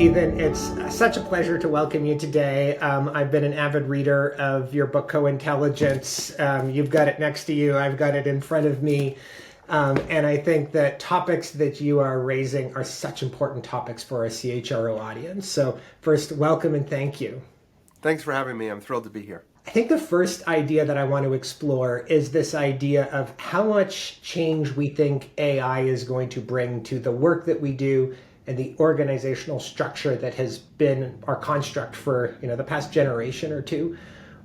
Ethan, it's such a pleasure to welcome you today. I've been an avid reader of your book, Co-Intelligence. You've got it next to you. I've got it in front of me. And I think that topics that you are raising are such important topics for our CHRO audience. So first, welcome and thank you. Thanks for having me. I'm thrilled to be here. I think the first idea that I want to explore is this idea of how much change we think AI is going to bring to the work that we do and the organizational structure that has been our construct for the past generation or two.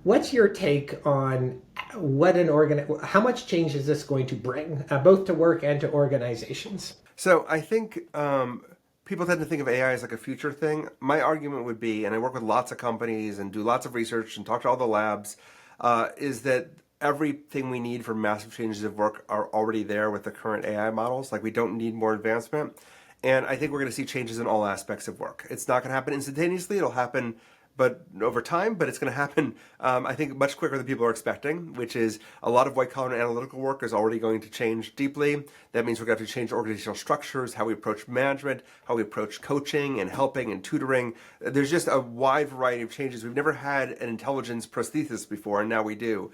What's your take on how much change is this going to bring, both to work and to organizations? So I think people tend to think of AI as like a future thing. My argument would be, and I work with lots of companies and do lots of research and talk to all the labs, is that everything we need for massive changes of work are already there with the current AI models. Like, we don't need more advancement. And I think we're going to see changes in all aspects of work. It's not going to happen instantaneously. It'll happen over time, but it's going to happen, I think, much quicker than people are expecting, which is a lot of white-collar and analytical work is already going to change deeply. That means we're going to have to change organizational structures, how we approach management, how we approach coaching and helping and tutoring. There's just a wide variety of changes. We've never had an intelligence prosthesis before, and now we do.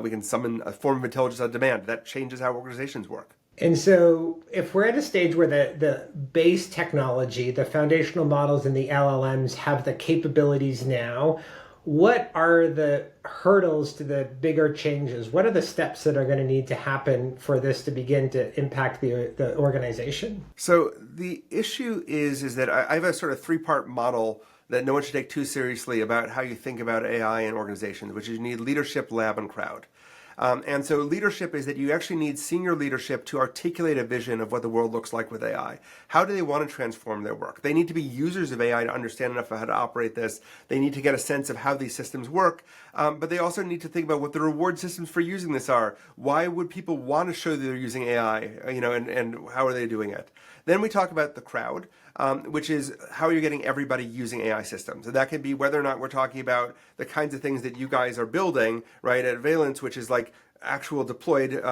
We can summon a form of intelligence on demand. That changes how organizations work. And so if we're at a stage where the base technology, the foundational models and the LLMs have the capabilities now, what are the hurdles to the bigger changes? What are the steps that are going to need to happen for this to begin to impact the organization? So the issue is that I have a sort of three-part model that no one should take too seriously about how you think about AI in organizations, which is you need leadership, lab, and crowd. And so leadership is that you actually need senior leadership to articulate a vision of what the world looks like with AI. How do they want to transform their work? They need to be users of AI to understand enough of how to operate this. They need to get a sense of how these systems work, but they also need to think about what the reward systems for using this are. Why would people want to show that they're using AI, and how are they doing it? Then we talk about the crowd, which is how you're getting everybody using AI systems. And that can be whether or not we're talking about the kinds of things that you guys are building, right, at Valence, which is like actual deployed,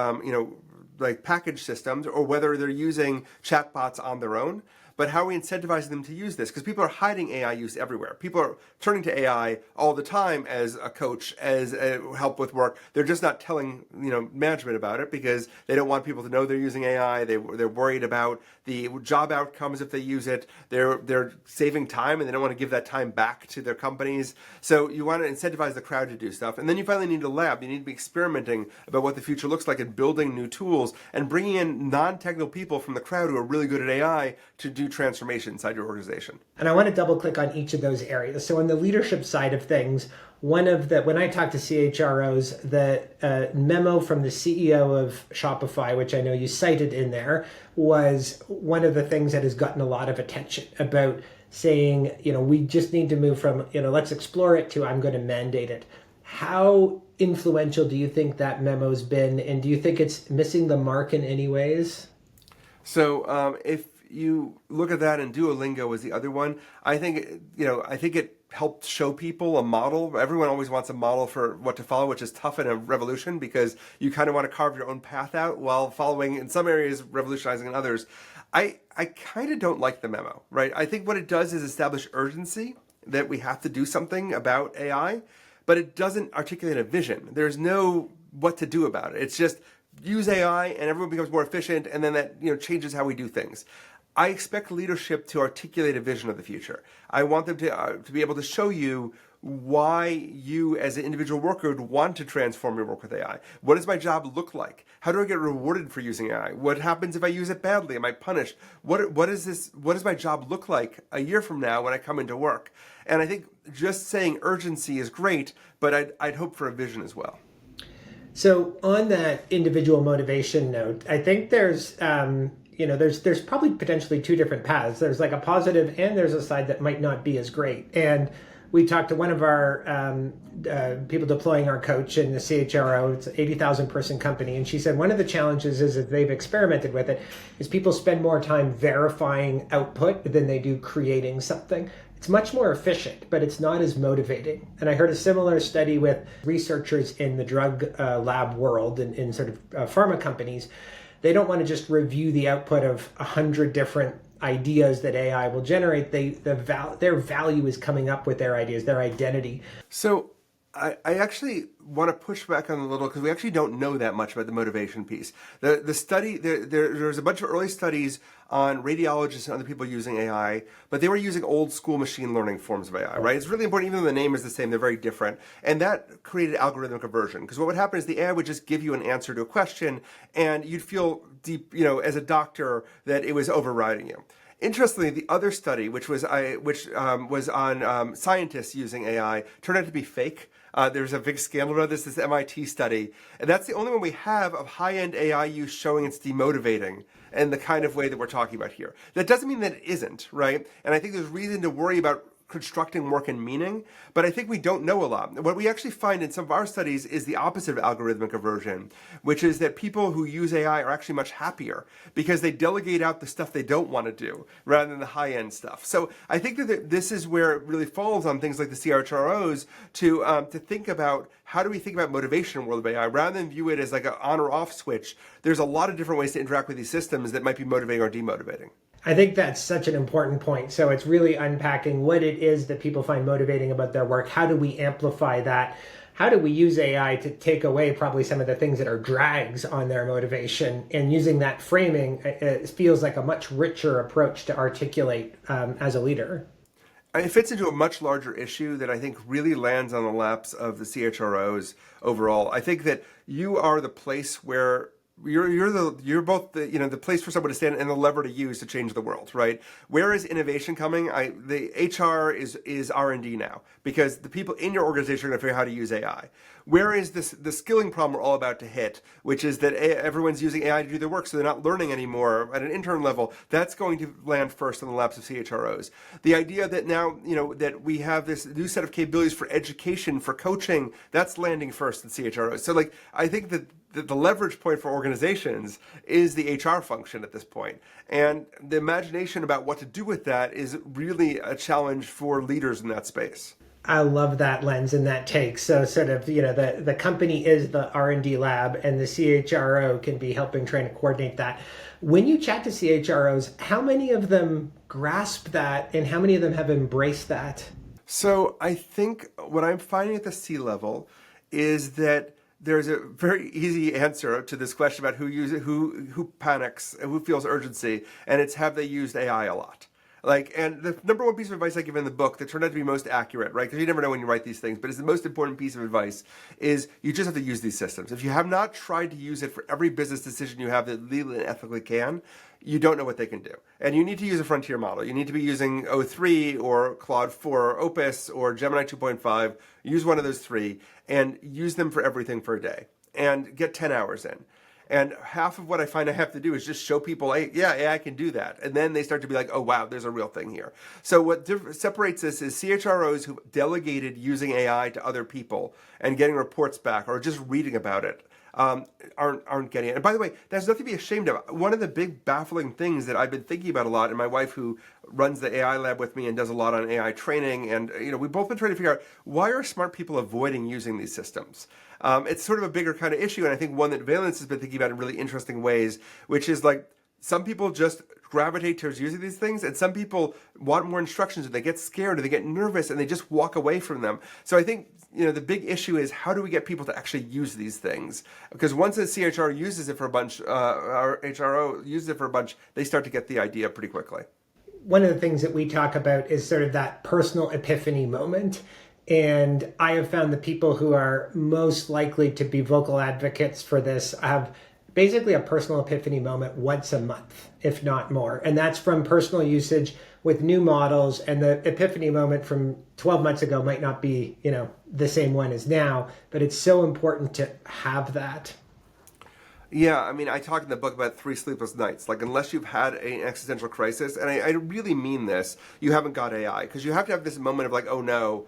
like package systems, or whether they're using chatbots on their own. But how are we incentivizing them to use this? Because people are hiding AI use everywhere. People are turning to AI all the time as a coach, as a help with work. They're just not telling management about it because they don't want people to know they're using AI. They're worried about the job outcomes if they use it. They're saving time and they don't want to give that time back to their companies. So you want to incentivize the crowd to do stuff. And then you finally need a lab. You need to be experimenting about what the future looks like and building new tools and bringing in non-technical people from the crowd who are really good at AI to do transformation inside your organization. And I want to double click on each of those areas. So on the leadership side of things, when I talk to CHROs, the memo from the CEO of Shopify, which I know you cited in there, was one of the things that has gotten a lot of attention about saying, we just need to move from, let's explore it to I'm going to mandate it. How influential do you think that memo's been? And do you think it's missing the mark in any ways? So if you look at that, and Duolingo was the other one, I think it helped show people a model. Everyone always wants a model for what to follow, which is tough in a revolution because you kind of want to carve your own path out while following, in some areas, revolutionizing in others. I kind of don't like the memo, right? I think what it does is establish urgency that we have to do something about AI, but it doesn't articulate a vision. There's no what to do about it. It's just use AI and everyone becomes more efficient, and then that changes how we do things. I expect leadership to articulate a vision of the future. I want them to be able to show you why you as an individual worker would want to transform your work with AI. What does my job look like? How do I get rewarded for using AI? What happens if I use it badly? Am I punished? What does my job look like a year from now when I come into work? And I think just saying urgency is great, but I'd hope for a vision as well. So on that individual motivation note, I think there's there's probably potentially two different paths. There's like a positive and there's a side that might not be as great. And we talked to one of our people deploying our coach in the CHRO. It's an 80,000 person company. And she said one of the challenges is that they've experimented with it is people spend more time verifying output than they do creating something. It's much more efficient, but it's not as motivating. And I heard a similar study with researchers in the drug lab world and in sort of pharma companies. They don't want to just review the output of 100 different ideas that AI will generate, their value is coming up with their ideas, their identity. So I actually want to push back on a little because we actually don't know that much about the motivation piece. The study there's a bunch of early studies on radiologists and other people using AI, but they were using old school machine learning forms of AI, right? It's really important, even though the name is the same, they're very different. And that created algorithmic aversion because what would happen is the AI would just give you an answer to a question and you'd feel deep, as a doctor that it was overriding you. Interestingly, the other study, which was on scientists using AI, turned out to be fake. There's a big scandal about this MIT study, and that's the only one we have of high-end AI use showing it's demotivating in the kind of way that we're talking about here. That doesn't mean that it isn't, right? And I think there's reason to worry about constructing work and meaning, but I think we don't know a lot. What we actually find in some of our studies is the opposite of algorithmic aversion, which is that people who use AI are actually much happier because they delegate out the stuff they don't want to do rather than the high-end stuff. So I think that this is where it really falls on things like the CHROs to think about how do we think about motivation in the world of AI rather than view it as like an on or off switch. There's a lot of different ways to interact with these systems that might be motivating or demotivating. I think that's such an important point. So it's really unpacking what it is that people find motivating about their work. How do we amplify that? How do we use AI to take away probably some of the things that are drags on their motivation? And using that framing, it feels like a much richer approach to articulate as a leader. It fits into a much larger issue that I think really lands on the laps of the CHROs overall. I think that you are the place where you're both the place for someone to stand and the lever to use to change the world, right? Where is innovation coming? The HR is R&D now because the people in your organization are going to figure out how to use AI. Where is the skilling problem we're all about to hit, which is that everyone's using AI to do their work, so they're not learning anymore at an intern level. That's going to land first on the laps of CHROs. The idea that now that we have this new set of capabilities for education, for coaching, that's landing first in CHROs. So I think that the leverage point for organizations is the HR function at this point. And the imagination about what to do with that is really a challenge for leaders in that space. I love that lens and that take. So sort of, the company is the R&D lab and the CHRO can be helping trying to coordinate that. When you chat to CHROs, how many of them grasp that and how many of them have embraced that? So I think what I'm finding at the C-level is that there's a very easy answer to this question about who panics and who feels urgency, and it's have they used AI a lot? And the number one piece of advice I give in the book that turned out to be most accurate, right? Because you never know when you write these things, but it's the most important piece of advice is you just have to use these systems. If you have not tried to use it for every business decision you have that legally and ethically can, you don't know what they can do. And you need to use a frontier model. You need to be using O3 or Claude 4 or Opus or Gemini 2.5. Use one of those three and use them for everything for a day and get 10 hours in. And half of what I find I have to do is just show people, hey, yeah, AI can do that. And then they start to be like, oh, wow, there's a real thing here. So what separates this is CHROs who delegated using AI to other people and getting reports back or just reading about it aren't getting it. And by the way, there's nothing to be ashamed of. One of the big baffling things that I've been thinking about a lot, and my wife who runs the AI lab with me and does a lot on AI training, and we've both been trying to figure out why are smart people avoiding using these systems? It's sort of a bigger kind of issue, and I think one that Valence has been thinking about in really interesting ways, which is some people just gravitate towards using these things, and some people want more instructions, and they get scared, or they get nervous, and they just walk away from them. So I think the big issue is how do we get people to actually use these things? Because once a CHR uses it for a bunch, or HRO uses it for a bunch, they start to get the idea pretty quickly. One of the things that we talk about is sort of that personal epiphany moment. And I have found the people who are most likely to be vocal advocates for this have basically a personal epiphany moment once a month, if not more. And that's from personal usage with new models. And the epiphany moment from 12 months ago might not be, the same one as now, but it's so important to have that. Yeah, I mean, I talk in the book about 3 sleepless nights. Unless you've had an existential crisis, and I really mean this, you haven't got AI. Because you have to have this moment of oh no,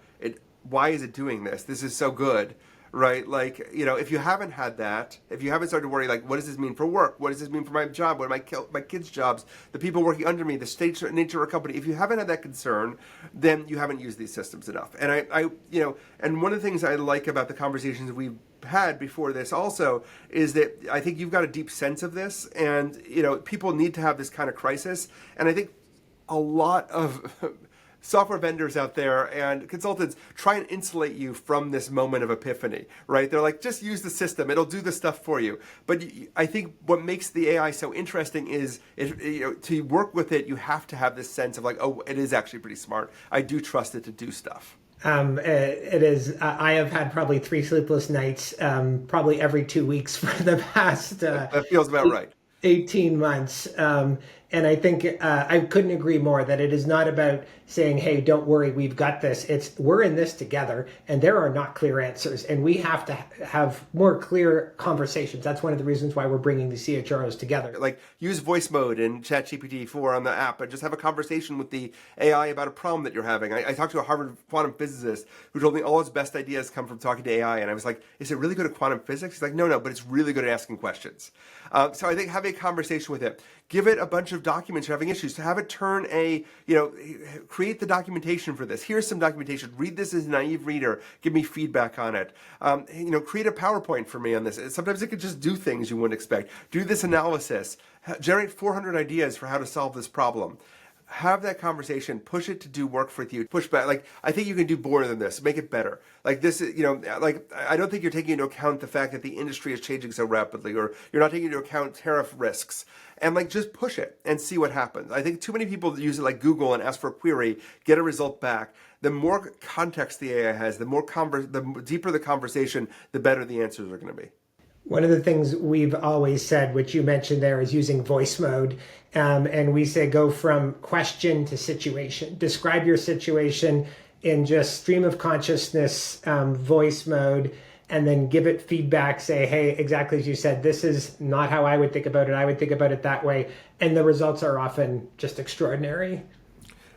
why is it doing this? This is so good, right? If you haven't had that, if you haven't started to worry, what does this mean for work? What does this mean for my job? What are my kids' jobs? The people working under me, the nature of a company. If you haven't had that concern, then you haven't used these systems enough. And and one of the things I like about the conversations we've had before this also is that I think you've got a deep sense of this, and people need to have this kind of crisis. And I think a lot of software vendors out there and consultants try and insulate you from this moment of epiphany, right? They're like, just use the system, it'll do the stuff for you. But I think what makes the AI so interesting is, to work with it, you have to have this sense of like, oh, it is actually pretty smart. I do trust it to do stuff. It is. I have had probably 3 sleepless nights, probably every 2 weeks for the past That feels about right. 18 months. And I think I couldn't agree more that it is not about saying, hey, don't worry, we've got this. It's we're in this together, and there are not clear answers. And we have to have more clear conversations. That's one of the reasons why we're bringing the CHROs together. Like, use voice mode in ChatGPT 4 on the app and just have a conversation with the AI about a problem that you're having. I talked to a Harvard quantum physicist who told me all his best ideas come from talking to AI. And I was like, is it really good at quantum physics? He's like, no, but it's really good at asking questions. So I think having a conversation with it, give it a bunch of documents you're having issues, to have it turn create the documentation for this. Here's some documentation. Read this as a naive reader. Give me feedback on it. Create a PowerPoint for me on this. Sometimes it could just do things you wouldn't expect. Do this analysis. Generate 400 ideas for how to solve this problem. Have that conversation, push it to do work for you, push back. Like, I think you can do more than this, make it better. Like this, I don't think you're taking into account the fact that the industry is changing so rapidly, or you're not taking into account tariff risks. And just push it and see what happens. I think too many people use it like Google and ask for a query, get a result back. The more context the AI has, the deeper the conversation, the better the answers are going to be. One of the things we've always said, which you mentioned there, is using voice mode. And we say go from question to situation. Describe your situation in just stream of consciousness, voice mode, and then give it feedback. Say, hey, exactly as you said, this is not how I would think about it. I would think about it that way. And the results are often just extraordinary.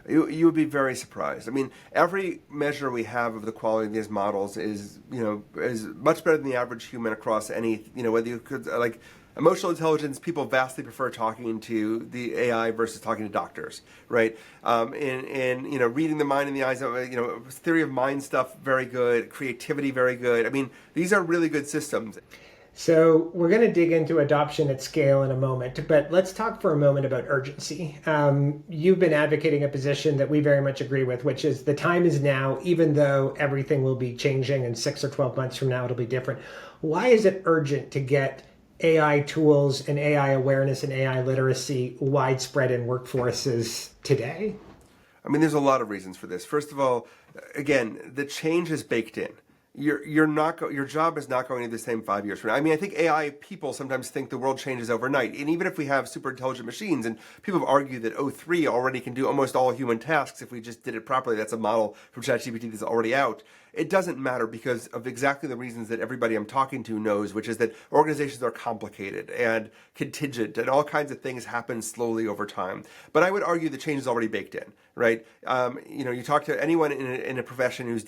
You would be very surprised. I mean, every measure we have of the quality of these models is much better than the average human across any, whether you could, like emotional intelligence, people vastly prefer talking to the AI versus talking to doctors, right? Reading the mind in the eyes of, theory of mind stuff, very good. Creativity, very good. I mean, these are really good systems. So we're going to dig into adoption at scale in a moment, but let's talk for a moment about urgency. You've been advocating a position that we very much agree with, which is the time is now, even though everything will be changing and 6 or 12 months from now, it'll be different. Why is it urgent to get AI tools and AI awareness and AI literacy widespread in workforces today? I mean, there's a lot of reasons for this. First of all, again, the change is baked in. Your job is not going to be the same 5 years from now. I mean, I think AI people sometimes think the world changes overnight. And even if we have super intelligent machines, and people have argued that O3 already can do almost all human tasks if we just did it properly. That's a model from ChatGPT that's already out. It doesn't matter because of exactly the reasons that everybody I'm talking to knows, which is that organizations are complicated and contingent, and all kinds of things happen slowly over time. But I would argue the change is already baked in, right? You talk to anyone in a profession who's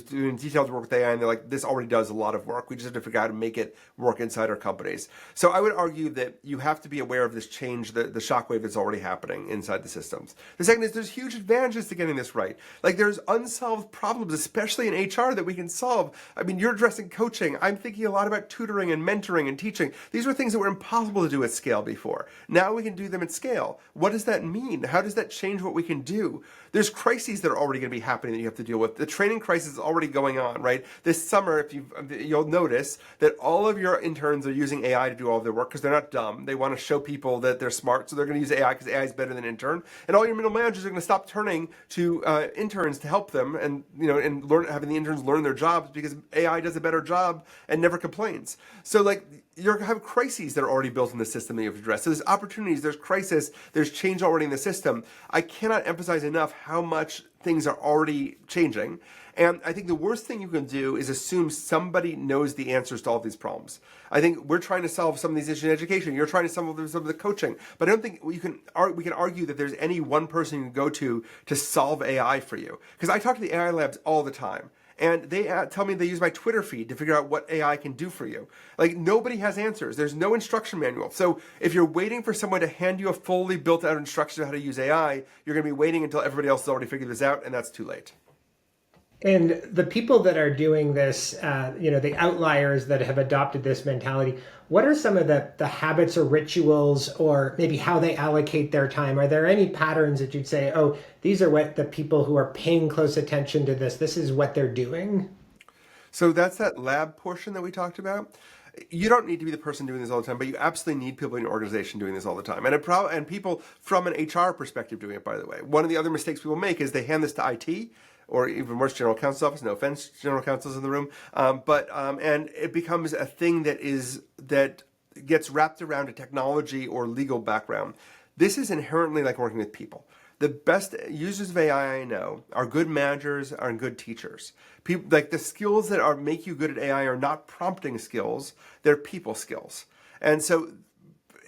doing detailed work with AI, and they're like, this already does a lot of work. We just have to figure out how to make it work inside our companies. So I would argue that you have to be aware of this change, the shockwave that's already happening inside the systems. The second is there's huge advantages to getting this right. Like, there's unsolved problems, especially in HR, that we can solve. I mean, you're addressing coaching. I'm thinking a lot about tutoring and mentoring and teaching. These were things that were impossible to do at scale before. Now we can do them at scale. What does that mean? How does that change what we can do? There's crises that are already going to be happening that you have to deal with. The training crisis is already going on, right? This summer, you'll notice that all of your interns are using AI to do all of their work because they're not dumb. They want to show people that they're smart, so they're going to use AI because AI is better than an intern. And all your middle managers are going to stop turning to interns to help them, and having the interns learn their jobs because AI does a better job and never complains. So you have crises that are already built in the system that you have to address. So there's opportunities, there's crisis, there's change already in the system. I cannot emphasize enough how much things are already changing. And I think the worst thing you can do is assume somebody knows the answers to all of these problems. I think we're trying to solve some of these issues in education. You're trying to solve some of the coaching. But I don't think we can argue that there's any one person you can go to solve AI for you. Because I talk to the AI labs all the time. And they tell me they use my Twitter feed to figure out what AI can do for you. Like, nobody has answers. There's no instruction manual. So if you're waiting for someone to hand you a fully built out instruction on how to use AI, you're going to be waiting until everybody else has already figured this out, and that's too late. And the people that are doing this, the outliers that have adopted this mentality, what are some of the habits or rituals or maybe how they allocate their time? Are there any patterns that you'd say, oh, these are what the people who are paying close attention to this is what they're doing? So that's that lab portion that we talked about. You don't need to be the person doing this all the time, but you absolutely need people in your organization doing this all the time. And people from an HR perspective doing it, by the way. One of the other mistakes people make is they hand this to IT or even worse, general counsel's office. No offense, general counsel's in the room. And it becomes a thing that gets wrapped around a technology or legal background. This is inherently like working with people. The best users of AI I know are good managers and good teachers. People, like the skills that make you good at AI are not prompting skills, they're people skills. And so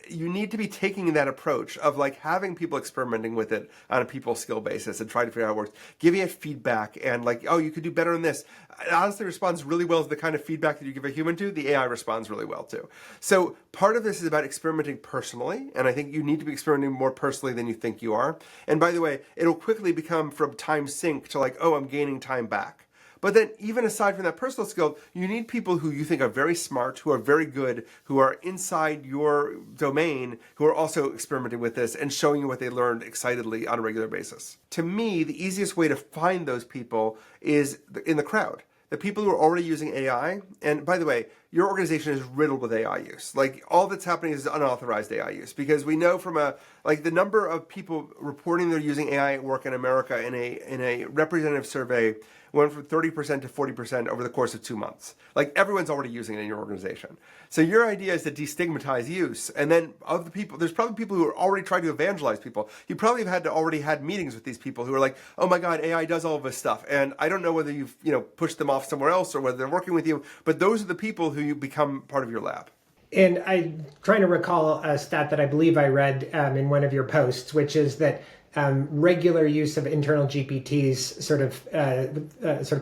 you need to be taking that approach of like having people experimenting with it on a people skill basis and trying to figure out how it works, giving it feedback and like, oh, you could do better in this. It honestly responds really well to the kind of feedback that you give a human to. The AI responds really well to. So part of this is about experimenting personally, and I think you need to be experimenting more personally than you think you are. And by the way, it'll quickly become from time sink to like, oh, I'm gaining time back. But then even aside from that personal skill, you need people who you think are very smart, who are very good, who are inside your domain, who are also experimenting with this and showing you what they learned excitedly on a regular basis. To me, the easiest way to find those people is in the crowd. The people who are already using AI, and by the way, your organization is riddled with AI use. Like all that's happening is unauthorized AI use because we know from the number of people reporting they're using AI at work in America in a representative survey went from 30% to 40% over the course of 2 months. Like everyone's already using it in your organization. So your idea is to destigmatize use, and then of the people, there's probably people who are already trying to evangelize people. You probably have already had meetings with these people who are like, oh my God, AI does all of this stuff, and I don't know whether you've pushed them off somewhere else or whether they're working with you, but those are the people who you become part of your lab. And I'm trying to recall a stat that I believe I read in one of your posts, which is that regular use of internal GPTs sort of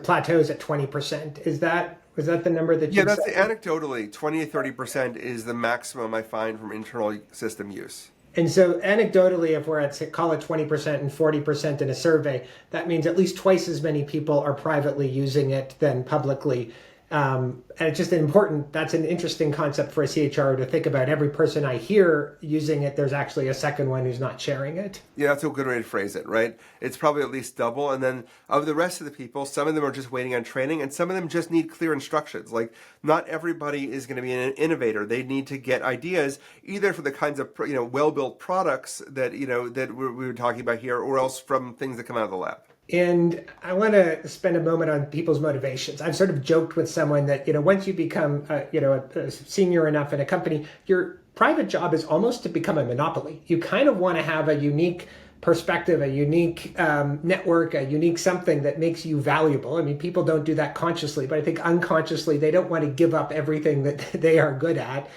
plateaus at 20%. Was that the number that you that's said? Anecdotally, 20 to 30% is the maximum I find from internal system use. And so anecdotally, if we're at, call it 20% and 40% in a survey, that means at least twice as many people are privately using it than publicly. And it's just that's an interesting concept for a CHRO to think about. Every person I hear using it, there's actually a second one who's not sharing it. Yeah, that's a good way to phrase it, right? It's probably at least double. And then of the rest of the people, some of them are just waiting on training and some of them just need clear instructions. Like not everybody is going to be an innovator. They need to get ideas either for the kinds of, well-built products that, that we were talking about here or else from things that come out of the lab. And I want to spend a moment on people's motivations. I've sort of joked with someone that, once you become, a senior enough in a company, your private job is almost to become a monopoly. You kind of want to have a unique perspective, a unique network, a unique something that makes you valuable. I mean, people don't do that consciously, but I think unconsciously they don't want to give up everything that they are good at.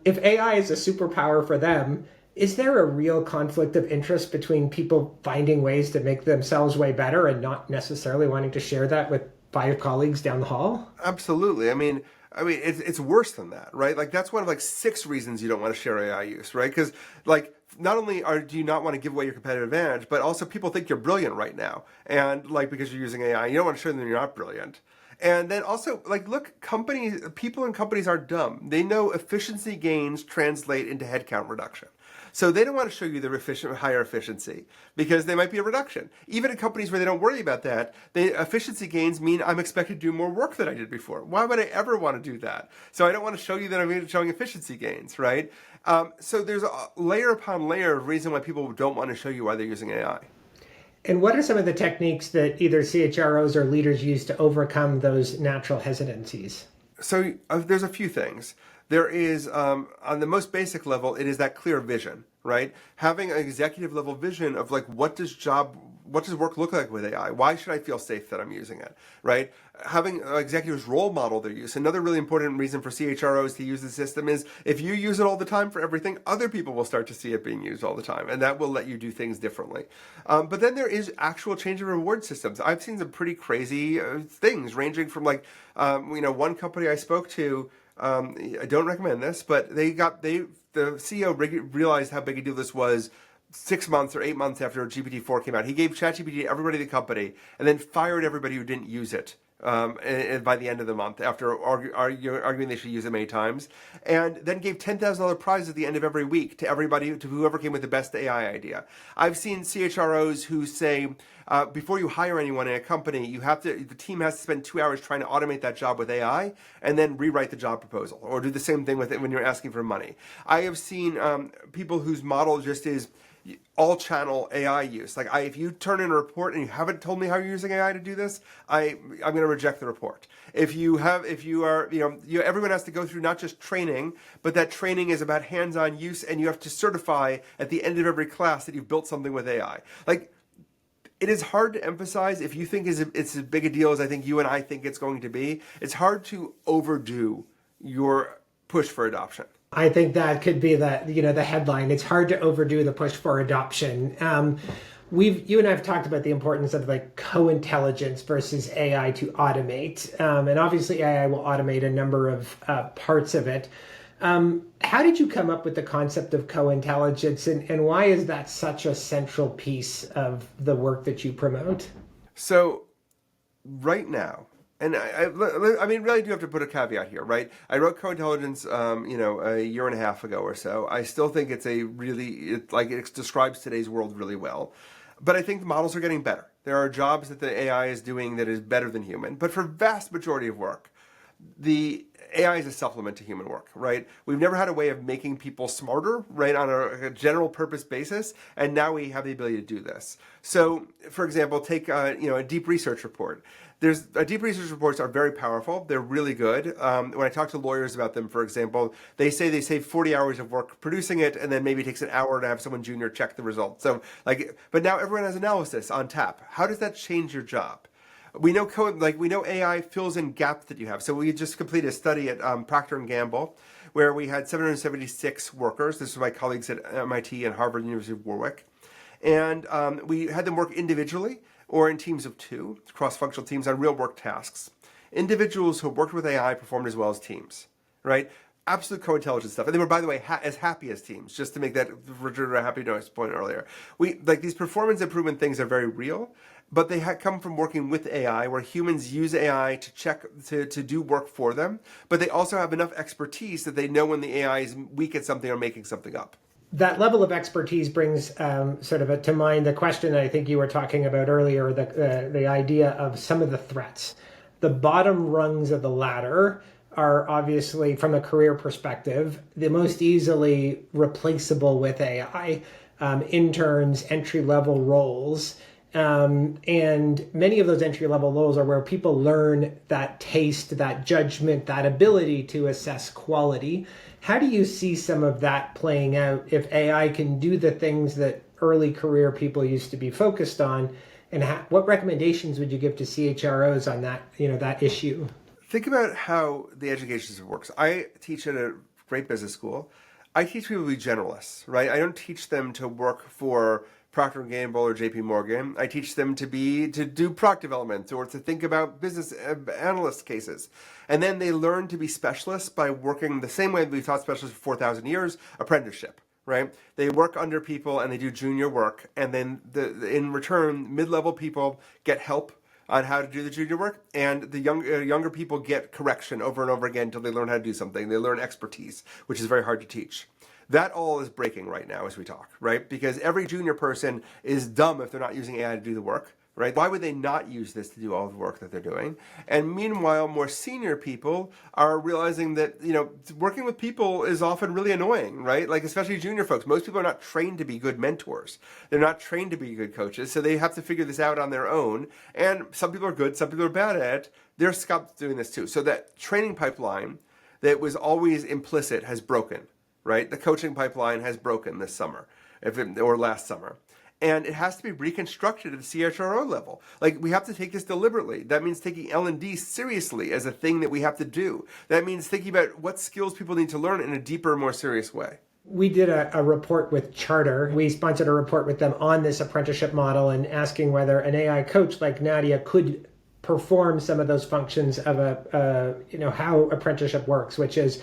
If AI is a superpower for them, is there a real conflict of interest between people finding ways to make themselves way better and not necessarily wanting to share that with 5 colleagues down the hall? Absolutely. I mean, it's worse than that, right? Like that's one of 6 reasons you don't want to share AI use, right? Because not only do you not want to give away your competitive advantage, but also people think you're brilliant right now, and because you're using AI, you don't want to show them you're not brilliant. And then also, look, people in companies are dumb. They know efficiency gains translate into headcount reduction. So they don't want to show you the higher efficiency because they might be a reduction. Even in companies where they don't worry about that, the efficiency gains mean I'm expected to do more work than I did before. Why would I ever want to do that? So I don't want to show you that I'm showing efficiency gains, right? So there's a layer upon layer of reason why people don't want to show you why they're using AI. And what are some of the techniques that either CHROs or leaders use to overcome those natural hesitancies? So there's a few things. There is, on the most basic level, it is that clear vision, right? Having an executive level vision of what does work look like with AI? Why should I feel safe that I'm using it, right? Having executives role model their use. Another really important reason for CHROs to use the system is if you use it all the time for everything, other people will start to see it being used all the time, and that will let you do things differently. But then there is actual change and reward systems. I've seen some pretty crazy things ranging from one company I spoke to, I don't recommend this, but the CEO realized how big a deal this was 6 months or 8 months after GPT-4 came out. He gave ChatGPT to everybody in the company and then fired everybody who didn't use it and by the end of the month after arguing they should use it many times. And then gave $10,000 prizes at the end of every week to everybody, to whoever came with the best AI idea. I've seen CHROs who say, before you hire anyone in a company, the team has to spend 2 hours trying to automate that job with AI and then rewrite the job proposal, or do the same thing with it when you're asking for money. I have seen people whose model just is all channel AI use. Like if you turn in a report and you haven't told me how you're using AI to do this, I'm going to reject the report. Everyone has to go through not just training, but that training is about hands-on use, and you have to certify at the end of every class that you've built something with AI. Like, it is hard to emphasize, if you think it's as big a deal as I think you and I think it's going to be, it's hard to overdo your push for adoption. I think that could be the headline. It's hard to overdo the push for adoption. You and I have talked about the importance of like co-intelligence versus AI to automate. And obviously AI will automate a number of parts of it. How did you come up with the concept of co-intelligence, and why is that such a central piece of the work that you promote? So right now, and I really do have to put a caveat here, right? I wrote co-intelligence, a year and a half ago or so. I still think it describes today's world really well. But I think the models are getting better. There are jobs that the AI is doing that is better than human. But for vast majority of work, the AI is a supplement to human work, right? We've never had a way of making people smarter, right, on a general purpose basis, and now we have the ability to do this. So, for example, take a deep research report. Deep research reports are very powerful. They're really good. When I talk to lawyers about them, for example, they say they save 40 hours of work producing it, and then maybe it takes an hour to have someone junior check the results. So, but now everyone has analysis on tap. How does that change your job? We know AI fills in gaps that you have. So we just completed a study at Procter & Gamble where we had 776 workers. This was my colleagues at MIT and Harvard University of Warwick. And we had them work individually or in teams of 2, cross-functional teams on real work tasks. Individuals who worked with AI performed as well as teams, right? Absolute co-intelligence stuff. And they were, by the way, as happy as teams, just to make that Richard a happy noise point earlier. These performance improvement things are very real, but they come from working with AI, where humans use AI to do work for them, but they also have enough expertise that they know when the AI is weak at something or making something up. That level of expertise brings to mind the question I think you were talking about earlier, the idea of some of the threats. The bottom rungs of the ladder are obviously, from a career perspective, the most easily replaceable with AI. Interns, entry-level roles. And many of those entry-level roles are where people learn that taste, that judgment, that ability to assess quality. How do you see some of that playing out if AI can do the things that early career people used to be focused on? And what recommendations would you give to CHROs on that issue? Think about how the education system works. I teach at a great business school. I teach people to be generalists, right? I don't teach them to work for Procter & Gamble or JP Morgan. I teach them to do product development or to think about business analyst cases. And then they learn to be specialists by working the same way we've taught specialists for 4,000 years, apprenticeship, right? They work under people and they do junior work. And then in return, mid-level people get help on how to do the junior work, and the younger people get correction over and over again until they learn how to do something. They learn expertise, which is very hard to teach. That all is breaking right now as we talk, right? Because every junior person is dumb if they're not using AI to do the work, right? Why would they not use this to do all the work that they're doing? And meanwhile, more senior people are realizing that, working with people is often really annoying, right? Like, especially junior folks. Most people are not trained to be good mentors. They're not trained to be good coaches, so they have to figure this out on their own. And some people are good, some people are bad at it. They're stopped doing this too. So that training pipeline that was always implicit has broken, right? The coaching pipeline has broken this summer, or last summer. And it has to be reconstructed at the CHRO level. Like, we have to take this deliberately. That means taking L&D seriously as a thing that we have to do. That means thinking about what skills people need to learn in a deeper, more serious way. We did a report with Charter. We sponsored a report with them on this apprenticeship model and asking whether an AI coach like Nadia could perform some of those functions of how apprenticeship works, which is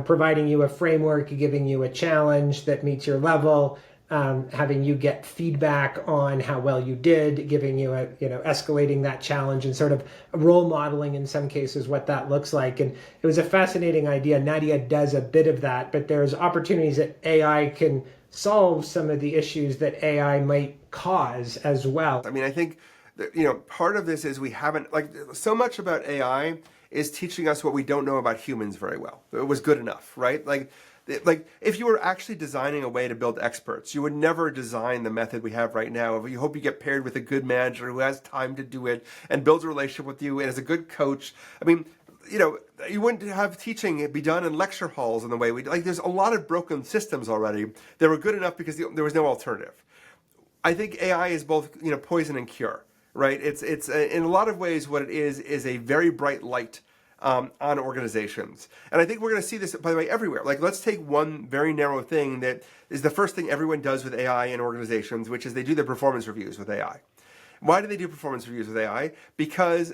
providing you a framework, giving you a challenge that meets your level, having you get feedback on how well you did, giving you escalating that challenge and sort of role modeling in some cases what that looks like. And it was a fascinating idea. Nadia does a bit of that, but there's opportunities that AI can solve some of the issues that AI might cause as well. I mean, I think that, part of this is we haven't, like, so much about AI is teaching us what we don't know about humans very well. It was good enough, right? Like if you were actually designing a way to build experts, you would never design the method we have right now. You hope you get paired with a good manager who has time to do it and builds a relationship with you and is a good coach. I mean, you wouldn't have teaching be done in lecture halls in the way we do. Like, there's a lot of broken systems already that were good enough because there was no alternative. I think AI is both, poison and cure, right? It's in a lot of ways what it is a very bright light on organizations. And I think we're going to see this, by the way, everywhere. Like, let's take one very narrow thing that is the first thing everyone does with AI in organizations, which is they do their performance reviews with AI. Why do they do performance reviews with AI? Because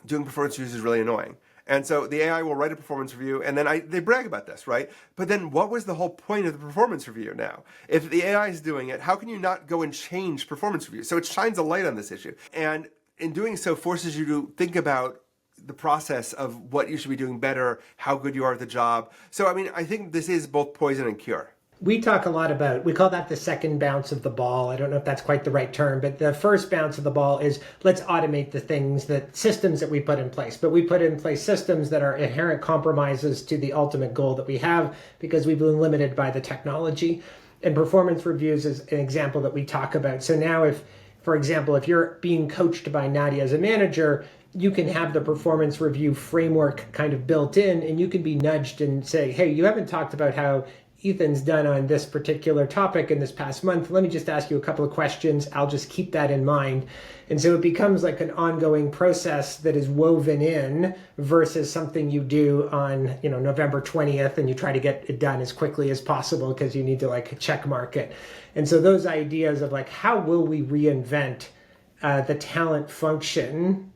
doing performance reviews is really annoying. And so the AI will write a performance review, and then they brag about this, right? But then what was the whole point of the performance review now? If the AI is doing it, how can you not go and change performance reviews? So it shines a light on this issue. And in doing so, forces you to think about the process of what you should be doing better, how good you are at the job. So, I mean, I think this is both poison and cure. We talk a lot about, we call that the second bounce of the ball. I don't know if that's quite the right term, but the first bounce of the ball is let's automate the systems that we put in place. But we put in place systems that are inherent compromises to the ultimate goal that we have because we've been limited by the technology. And performance reviews is an example that we talk about. So now for example, if you're being coached by Nadia as a manager, you can have the performance review framework kind of built in, and you can be nudged and say, hey, you haven't talked about how Ethan's done on this particular topic in this past month. Let me just ask you a couple of questions. I'll just keep that in mind. And so it becomes like an ongoing process that is woven in versus something you do on, November 20th and you try to get it done as quickly as possible because you need to check mark it. And so those ideas of how will we reinvent the talent function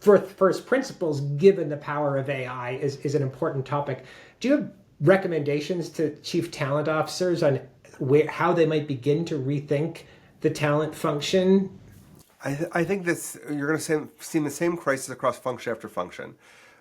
for first principles, given the power of AI, is an important topic. Do you have recommendations to chief talent officers on how they might begin to rethink the talent function? I think you're going to see the same crisis across function after function,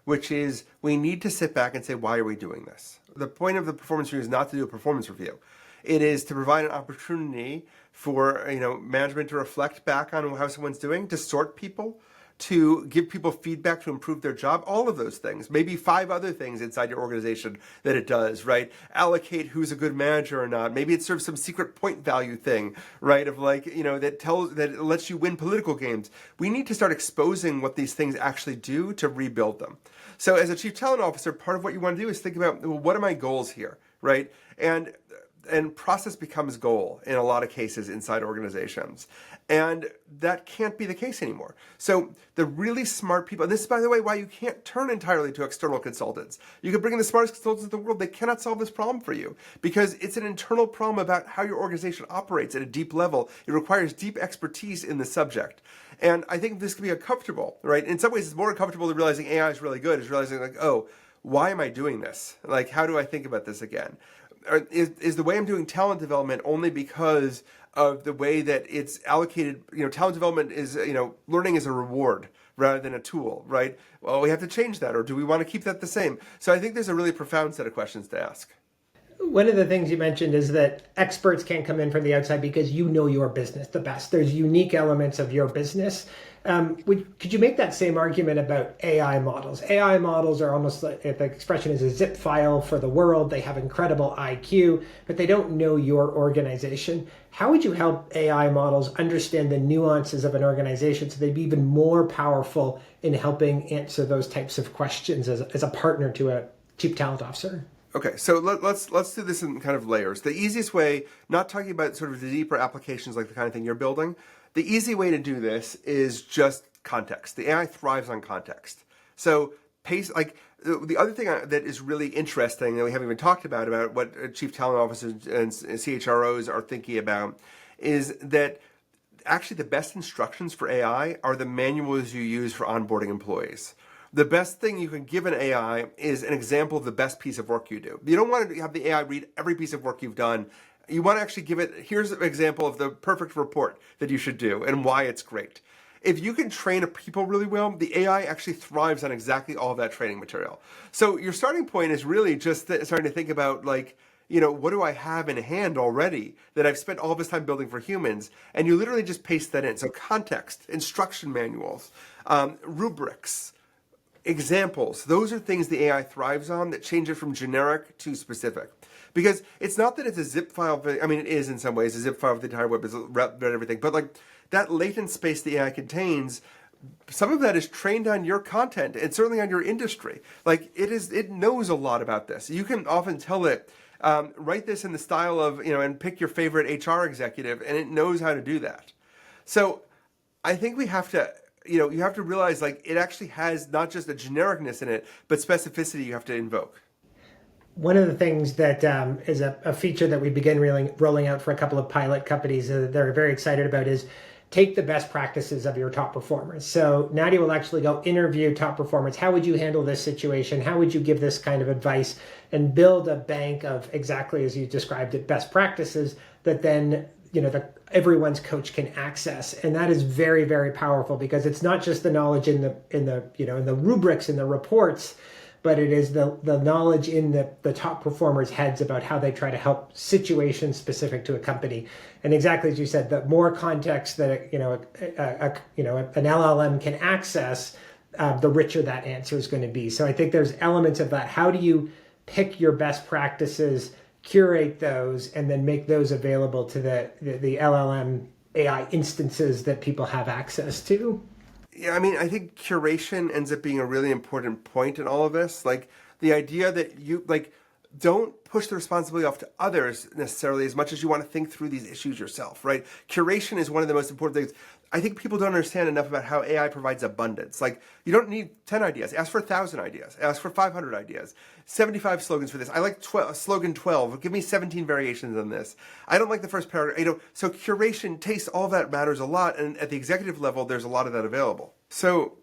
which is we need to sit back and say, why are we doing this? The point of the performance review is not to do a performance review. It is to provide an opportunity for management to reflect back on how someone's doing, to sort people, to give people feedback to improve their job, all of those things. Maybe 5 other things inside your organization that it does, right? Allocate who's a good manager or not. Maybe it serves some secret point value thing, right? Of that lets you win political games. We need to start exposing what these things actually do to rebuild them. So as a chief talent officer, part of what you want to do is think about, well, what are my goals here, right? And process becomes goal in a lot of cases inside organizations. And that can't be the case anymore. So the really smart people, and this is, by the way, why you can't turn entirely to external consultants. You can bring in the smartest consultants in the world. They cannot solve this problem for you because it's an internal problem about how your organization operates at a deep level. It requires deep expertise in the subject. And I think this can be uncomfortable, right? In some ways, it's more uncomfortable than realizing AI is really good, is realizing oh, why am I doing this? How do I think about this again? Is the way I'm doing talent development only because of the way that it's allocated? Talent development is, learning is a reward rather than a tool, right? Well, we have to change that, or do we want to keep that the same? So I think there's a really profound set of questions to ask. One of the things you mentioned is that experts can't come in from the outside because you know your business the best. There's unique elements of your business. Could you make that same argument about AI models? AI models are almost like, if the expression is a zip file for the world. They have incredible IQ, but they don't know your organization. How would you help AI models understand the nuances of an organization so they'd be even more powerful in helping answer those types of questions as a partner to a chief talent officer? Okay, so let's do this in kind of layers. The easiest way, not talking about sort of the deeper applications like the kind of thing you're building, the easy way to do this is just context. The AI thrives on context. So the other thing that is really interesting that we haven't even talked about what chief talent officers and CHROs are thinking about is that actually the best instructions for AI are the manuals you use for onboarding employees. The best thing you can give an AI is an example of the best piece of work you do. You don't want to have the AI read every piece of work you've done You want to actually give it, here's an example of the perfect report that you should do and why it's great. If you can train people really well, the AI actually thrives on exactly all of that training material. So your starting point is really just starting to think about like, what do I have in hand already that I've spent all this time building for humans? And you literally just paste that in. So context, instruction manuals, rubrics, examples, those are things the AI thrives on that change it from generic to specific. Because it's not that it's a zip file, I mean, it is in some ways, a zip file of the entire web is read everything, but like that latent space the AI contains, some of that is trained on your content and certainly on your industry. Like it knows a lot about this. You can often tell it, write this in the style of, and pick your favorite HR executive, and it knows how to do that. So I think we have to, you have to realize like it actually has not just a genericness in it, but specificity you have to invoke. One of the things that is a feature that we begin rolling out for a couple of pilot companies that they're very excited about is take the best practices of your top performers. So Nadia will actually go interview top performers. How would you handle this situation? How would you give this kind of advice? And build a bank of exactly as you described it, best practices that then everyone's coach can access. And that is very, very powerful because it's not just the knowledge in the rubrics and the reports, but it is the knowledge in the top performers' heads about how they try to help situations specific to a company. And exactly as you said, the more context that an LLM can access, the richer that answer is going to be. So I think there's elements of that. How do you pick your best practices, curate those, and then make those available to the LLM AI instances that people have access to? Yeah, I mean, I think curation ends up being a really important point in all of this. Like the idea that you don't push the responsibility off to others necessarily as much as you want to think through these issues yourself, right? Curation is one of the most important things. I think people don't understand enough about how AI provides abundance. Like you don't need 10 ideas. Ask for 1,000 ideas. Ask for 500 ideas. 75 slogans for this. I like slogan 12. Give me 17 variations on this. I don't like the first paragraph. So curation, taste, all of that matters a lot. And at the executive level, there's a lot of that available. So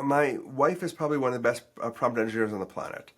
my wife is probably one of the best prompt engineers on the planet.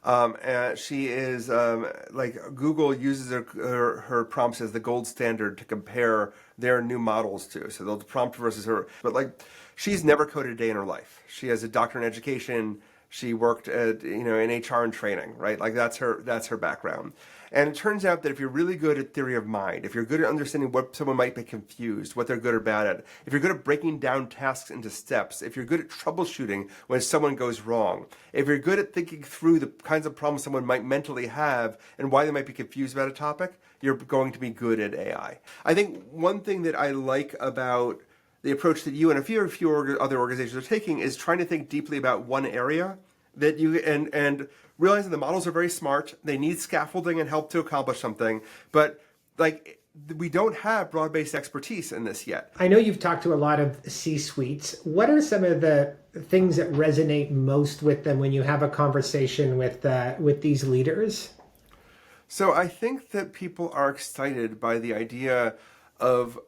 And she is Google uses her prompts as the gold standard to compare their new models to. So they'll prompt versus her. But she's never coded a day in her life. She has a doctorate in education. She worked at in HR and training, right? Like that's her background. And it turns out that if you're really good at theory of mind, if you're good at understanding what someone might be confused, what they're good or bad at, if you're good at breaking down tasks into steps, if you're good at troubleshooting when someone goes wrong, if you're good at thinking through the kinds of problems someone might mentally have and why they might be confused about a topic, you're going to be good at AI. I think one thing that I like about the approach that you and a few other organizations are taking is trying to think deeply about one area that you and realizing the models are very smart. They need scaffolding and help to accomplish something, but we don't have broad-based expertise in this yet. I know you've talked to a lot of C-suites. What are some of the things that resonate most with them when you have a conversation with these leaders? So I think that people are excited by the idea of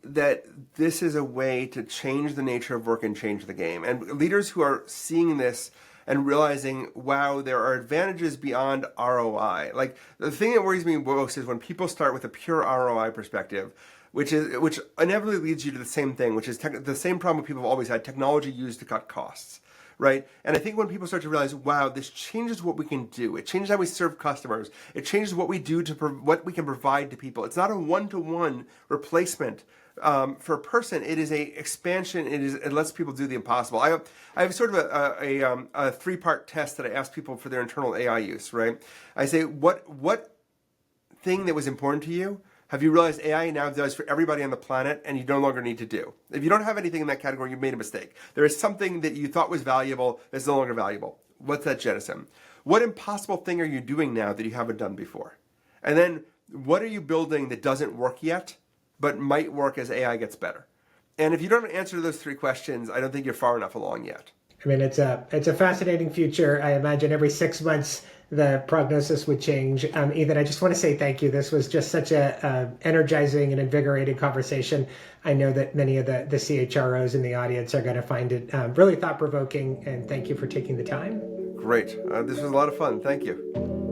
that this is a way to change the nature of work and change the game. And leaders who are seeing this and realizing, wow, there are advantages beyond ROI. Like the thing that worries me most is when people start with a pure ROI perspective, which inevitably leads you to the same thing, which is the same problem people have always had: technology used to cut costs. Right? And I think when people start to realize, wow, this changes what we can do. It changes how we serve customers. It changes what we do what we can provide to people. It's not a one-to-one replacement for a person. It is a expansion. It lets people do the impossible. I have sort of a three-part test that I ask people for their internal AI use. Right? I say, what thing that was important to you have you realized AI now does for everybody on the planet and you no longer need to do? If you don't have anything in that category, you've made a mistake. There is something that you thought was valuable that's no longer valuable. What's that jettison? What impossible thing are you doing now that you haven't done before? And then what are you building that doesn't work yet, but might work as AI gets better? And if you don't answer those three questions, I don't think you're far enough along yet. I mean, it's a fascinating future. I imagine every 6 months the prognosis would change. Ethan, I just want to say thank you. This was just such a energizing and invigorating conversation. I know that many of the CHROs in the audience are going to find it really thought-provoking, and thank you for taking the time. Great. This was a lot of fun. Thank you.